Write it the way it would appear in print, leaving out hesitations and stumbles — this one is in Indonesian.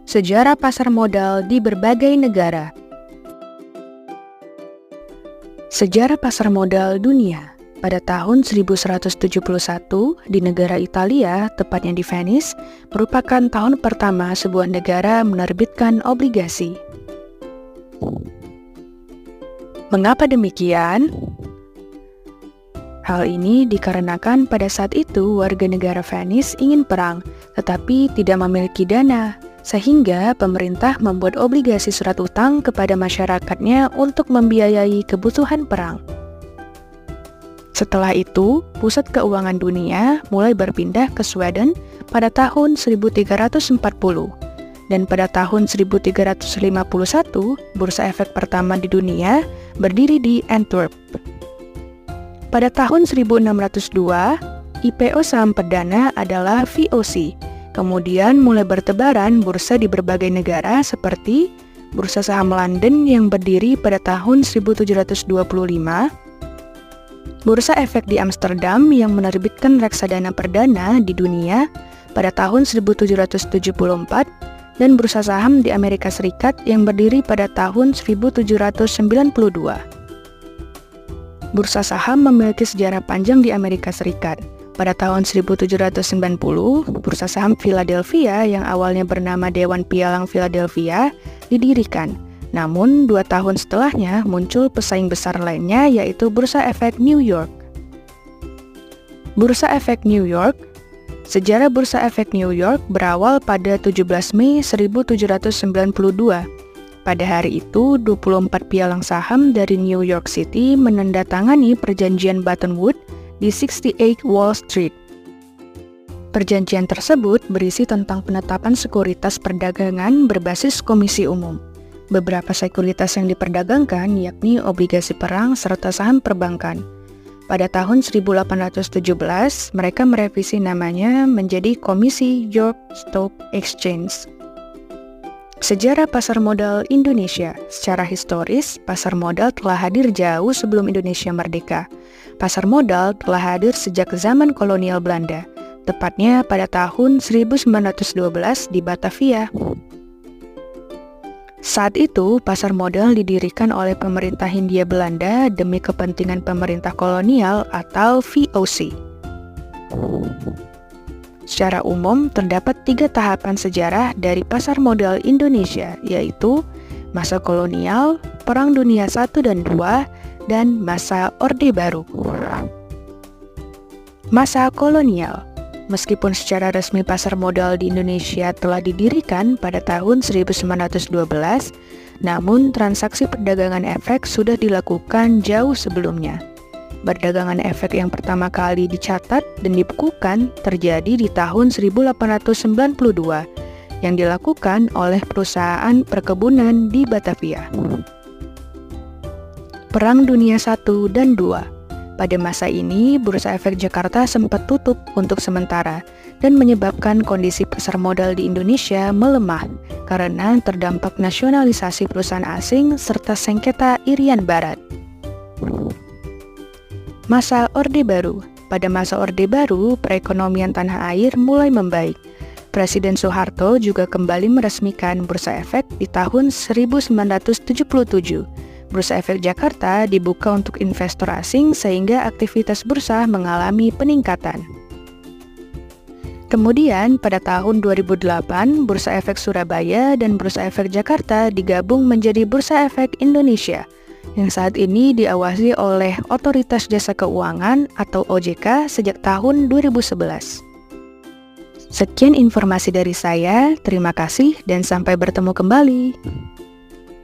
Sejarah pasar modal di berbagai negara. Sejarah pasar modal dunia. Pada tahun 1171 di negara Italia, tepatnya di Venice, merupakan tahun pertama sebuah negara menerbitkan obligasi. Mengapa demikian? Hal ini dikarenakan pada saat itu warga negara Venice ingin perang, tetapi tidak memiliki dana, sehingga pemerintah membuat obligasi surat utang kepada masyarakatnya untuk membiayai kebutuhan perang. Setelah itu, pusat keuangan dunia mulai berpindah ke Sweden pada tahun 1340, dan pada tahun 1351, bursa efek pertama di dunia berdiri di Antwerp. Pada tahun 1602, IPO saham perdana adalah VOC. Kemudian mulai bertebaran bursa di berbagai negara seperti Bursa Saham London yang berdiri pada tahun 1725, Bursa Efek di Amsterdam yang menerbitkan reksadana perdana di dunia pada tahun 1774, dan Bursa Saham di Amerika Serikat yang berdiri pada tahun 1792. Bursa saham memiliki sejarah panjang di Amerika Serikat. Pada tahun 1790, Bursa Saham Philadelphia yang awalnya bernama Dewan Pialang Philadelphia didirikan. Namun, 2 tahun setelahnya muncul pesaing besar lainnya, yaitu Bursa Efek New York. Bursa Efek New York. Sejarah Bursa Efek New York berawal pada 17 Mei 1792. Pada hari itu, 24 pialang saham dari New York City menandatangani perjanjian Bretton Woods di 68 Wall Street. Perjanjian tersebut berisi tentang penetapan sekuritas perdagangan berbasis komisi umum. Beberapa sekuritas yang diperdagangkan yakni obligasi perang serta saham perbankan. Pada tahun 1817, mereka merevisi namanya menjadi Komisi York Stock Exchange. Sejarah pasar modal Indonesia. Secara historis, pasar modal telah hadir jauh sebelum Indonesia merdeka. Pasar modal telah hadir sejak zaman kolonial Belanda, tepatnya pada tahun 1912 di Batavia. Saat itu, pasar modal didirikan oleh pemerintah Hindia Belanda demi kepentingan pemerintah kolonial atau VOC. Secara umum, terdapat 3 tahapan sejarah dari pasar modal Indonesia, yaitu masa kolonial, Perang Dunia I dan II, dan masa Orde Baru. Masa kolonial. Meskipun secara resmi pasar modal di Indonesia telah didirikan pada tahun 1912, namun transaksi perdagangan efek sudah dilakukan jauh sebelumnya. Perdagangan efek yang pertama kali dicatat dan dibukukan terjadi di tahun 1892 yang dilakukan oleh perusahaan perkebunan di Batavia. Perang Dunia I dan II. Pada masa ini, Bursa Efek Jakarta sempat tutup untuk sementara dan menyebabkan kondisi pasar modal di Indonesia melemah karena terdampak nasionalisasi perusahaan asing serta sengketa Irian Barat. Masa Orde Baru. Pada masa Orde Baru, perekonomian tanah air mulai membaik. Presiden Soeharto juga kembali meresmikan Bursa Efek di tahun 1977. Bursa Efek Jakarta dibuka untuk investor asing sehingga aktivitas bursa mengalami peningkatan. Kemudian, pada tahun 2008, Bursa Efek Surabaya dan Bursa Efek Jakarta digabung menjadi Bursa Efek Indonesia, yang saat ini diawasi oleh Otoritas Jasa Keuangan atau OJK sejak tahun 2011. Sekian informasi dari saya, terima kasih dan sampai bertemu kembali.